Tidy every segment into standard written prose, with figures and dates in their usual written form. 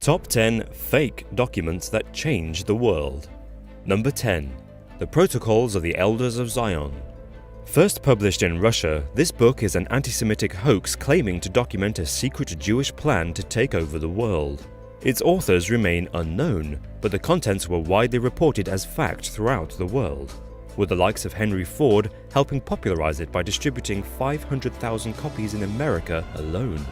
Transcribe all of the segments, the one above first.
Top 10 Fake Documents That Change the World. Number 10. The Protocols of the Elders of Zion. First published in Russia, this book is an anti-Semitic hoax claiming to document a secret Jewish plan to take over the world. Its authors remain unknown, but the contents were widely reported as fact throughout the world, with the likes of Henry Ford helping popularize it by distributing 500,000 copies in America alone.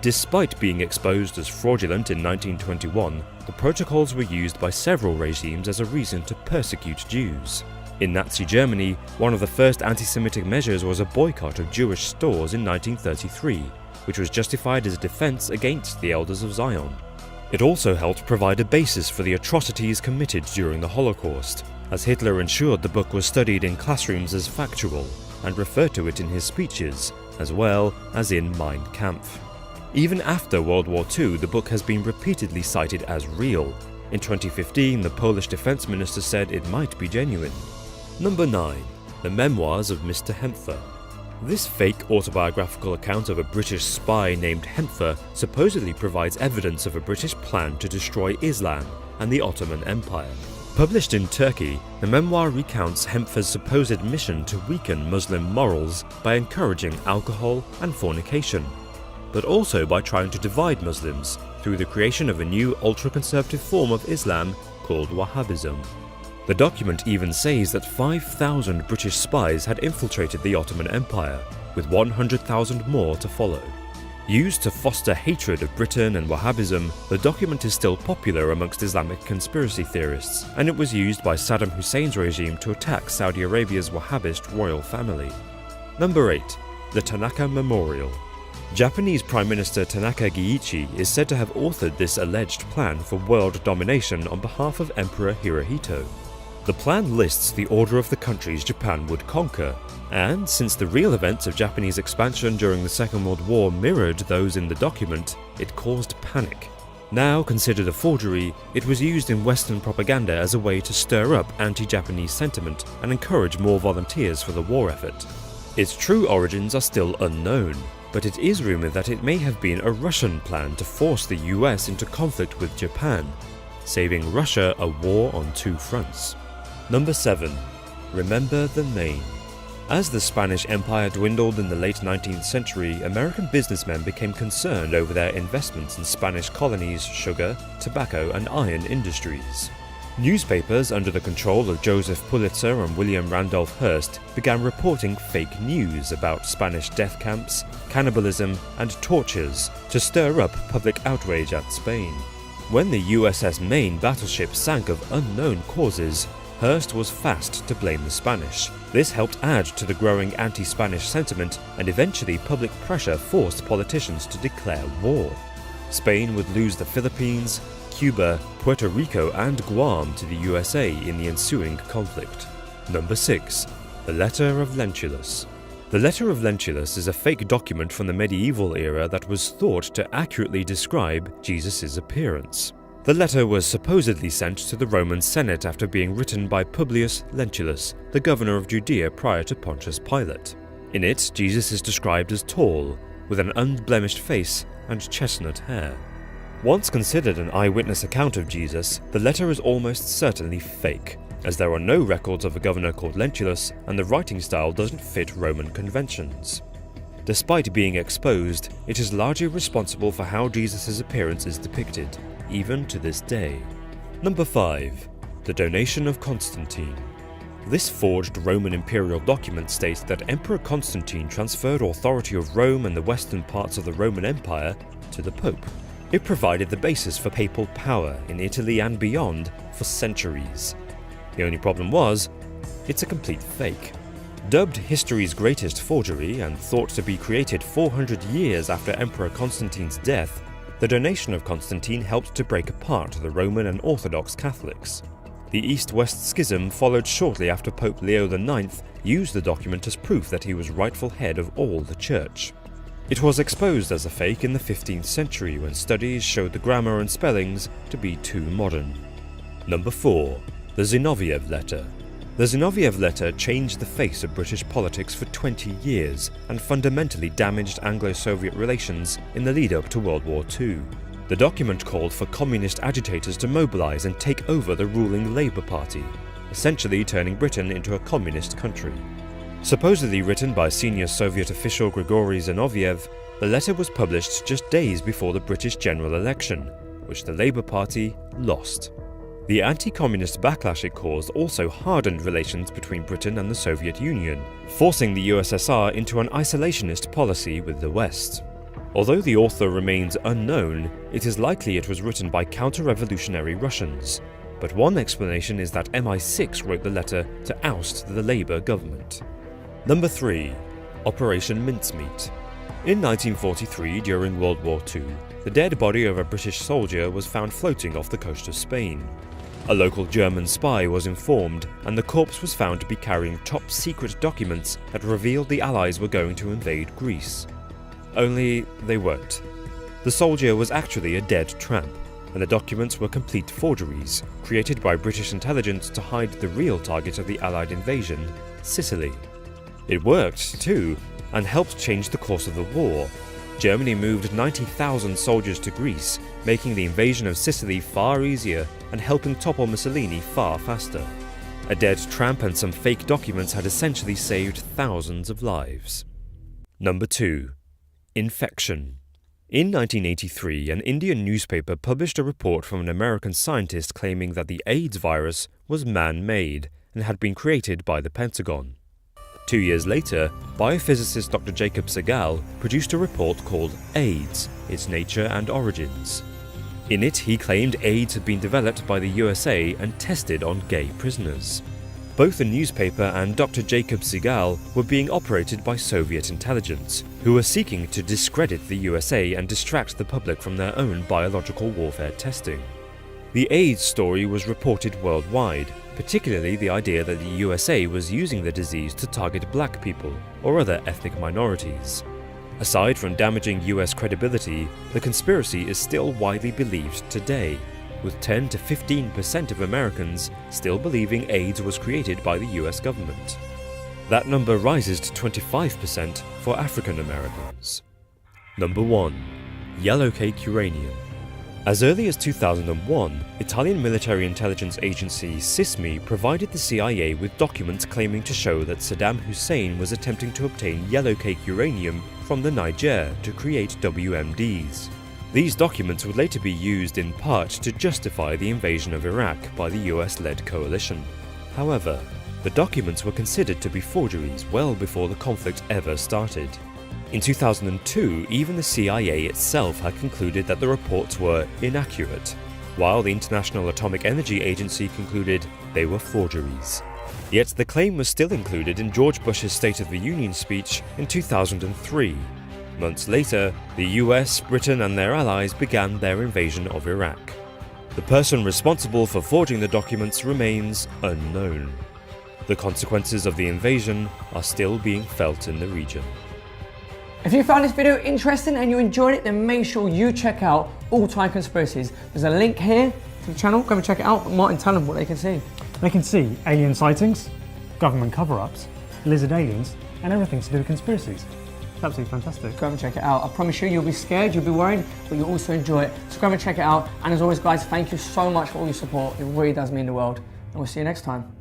Despite being exposed as fraudulent in 1921, the protocols were used by several regimes as a reason to persecute Jews. In Nazi Germany, one of the first anti-Semitic measures was a boycott of Jewish stores in 1933, which was justified as a defense against the Elders of Zion. It also helped provide a basis for the atrocities committed during the Holocaust, as Hitler ensured the book was studied in classrooms as factual and referred to it in his speeches, as well as in Mein Kampf. Even after World War II, the book has been repeatedly cited as real. In 2015, the Polish defense minister said it might be genuine. Number 9. The Memoirs of Mr. Hempfer. This fake autobiographical account of a British spy named Hempfer supposedly provides evidence of a British plan to destroy Islam and the Ottoman Empire. Published in Turkey, the memoir recounts Hempfer's supposed mission to weaken Muslim morals by encouraging alcohol and fornication, but also by trying to divide Muslims through the creation of a new ultra-conservative form of Islam called Wahhabism. The document even says that 5,000 British spies had infiltrated the Ottoman Empire, with 100,000 more to follow. Used to foster hatred of Britain and Wahhabism, the document is still popular amongst Islamic conspiracy theorists, and it was used by Saddam Hussein's regime to attack Saudi Arabia's Wahhabist royal family. Number 8. The Tanaka Memorial. Japanese Prime Minister Tanaka Giichi is said to have authored this alleged plan for world domination on behalf of Emperor Hirohito. The plan lists the order of the countries Japan would conquer, and since the real events of Japanese expansion during the Second World War mirrored those in the document, it caused panic. Now considered a forgery, it was used in Western propaganda as a way to stir up anti-Japanese sentiment and encourage more volunteers for the war effort. Its true origins are still unknown, but it is rumored that it may have been a Russian plan to force the US into conflict with Japan, saving Russia a war on two fronts. Number 7. Remember the Maine. As the Spanish Empire dwindled in the late 19th century, American businessmen became concerned over their investments in Spanish colonies' sugar, tobacco, and iron industries. Newspapers under the control of Joseph Pulitzer and William Randolph Hearst began reporting fake news about Spanish death camps, cannibalism, and tortures to stir up public outrage at Spain. When the USS Maine battleship sank of unknown causes, Hearst was fast to blame the Spanish. This helped add to the growing anti-Spanish sentiment, and eventually public pressure forced politicians to declare war. Spain would lose the Philippines, Cuba, Puerto Rico, and Guam to the USA in the ensuing conflict. Number 6. The Letter of Lentulus. The Letter of Lentulus is a fake document from the medieval era that was thought to accurately describe Jesus' appearance. The letter was supposedly sent to the Roman Senate after being written by Publius Lentulus, the governor of Judea prior to Pontius Pilate. In it, Jesus is described as tall, with an unblemished face and chestnut hair. Once considered an eyewitness account of Jesus, the letter is almost certainly fake, as there are no records of a governor called Lentulus and the writing style doesn't fit Roman conventions. Despite being exposed, it is largely responsible for how Jesus' appearance is depicted, even to this day. Number 5. The Donation of Constantine. This forged Roman imperial document states that Emperor Constantine transferred authority of Rome and the western parts of the Roman Empire to the Pope. It provided the basis for papal power in Italy and beyond for centuries. The only problem was, it's a complete fake. Dubbed history's greatest forgery and thought to be created 400 years after Emperor Constantine's death, the Donation of Constantine helped to break apart the Roman and Orthodox Catholics. The East-West Schism followed shortly after Pope Leo IX used the document as proof that he was rightful head of all the Church. It was exposed as a fake in the 15th century when studies showed the grammar and spellings to be too modern. Number 4. The Zinoviev Letter. The Zinoviev Letter changed the face of British politics for 20 years and fundamentally damaged Anglo-Soviet relations in the lead-up to World War II. The document called for communist agitators to mobilize and take over the ruling Labour Party, essentially turning Britain into a communist country. Supposedly written by senior Soviet official Grigory Zinoviev, the letter was published just days before the British general election, which the Labour Party lost. The anti-communist backlash it caused also hardened relations between Britain and the Soviet Union, forcing the USSR into an isolationist policy with the West. Although the author remains unknown, it is likely it was written by counter-revolutionary Russians, but one explanation is that MI6 wrote the letter to oust the Labour government. Number 3. Operation Mincemeat. In 1943, during World War II, the dead body of a British soldier was found floating off the coast of Spain. A local German spy was informed, and the corpse was found to be carrying top-secret documents that revealed the Allies were going to invade Greece. Only they weren't. The soldier was actually a dead tramp, and the documents were complete forgeries, created by British intelligence to hide the real target of the Allied invasion, Sicily. It worked, too, and helped change the course of the war. Germany moved 90,000 soldiers to Greece, making the invasion of Sicily far easier and helping topple Mussolini far faster. A dead tramp and some fake documents had essentially saved thousands of lives. Number 2. Infection. In 1983, an Indian newspaper published a report from an American scientist claiming that the AIDS virus was man-made and had been created by the Pentagon. 2 years later, biophysicist Dr. Jacob Segal produced a report called AIDS, Its Nature and Origins. In it, he claimed AIDS had been developed by the USA and tested on gay prisoners. Both the newspaper and Dr. Jacob Segal were being operated by Soviet intelligence, who were seeking to discredit the USA and distract the public from their own biological warfare testing. The AIDS story was reported worldwide, particularly the idea that the USA was using the disease to target black people or other ethnic minorities. Aside from damaging US credibility, the conspiracy is still widely believed today, with 10 to 15% of Americans still believing AIDS was created by the US government. That number rises to 25% for African Americans. Number 1. Yellowcake uranium. As early as 2001, Italian military intelligence agency SISMI provided the CIA with documents claiming to show that Saddam Hussein was attempting to obtain yellowcake uranium from the Niger to create WMDs. These documents would later be used in part to justify the invasion of Iraq by the US-led coalition. However, the documents were considered to be forgeries well before the conflict ever started. In 2002, even the CIA itself had concluded that the reports were inaccurate, while the International Atomic Energy Agency concluded they were forgeries. Yet the claim was still included in George Bush's State of the Union speech in 2003. Months later, the US, Britain and their allies began their invasion of Iraq. The person responsible for forging the documents remains unknown. The consequences of the invasion are still being felt in the region. If you found this video interesting and you enjoyed it, then make sure you check out All Time Conspiracies. There's a link here to the channel, go and check it out. But Martin, tell them what they can see. They can see alien sightings, government cover-ups, lizard aliens, and everything to do with conspiracies. It's absolutely fantastic. Go and check it out. I promise you, you'll be scared, you'll be worried, but you'll also enjoy it. So go and check it out. And as always, guys, thank you so much for all your support. It really does mean the world. And we'll see you next time.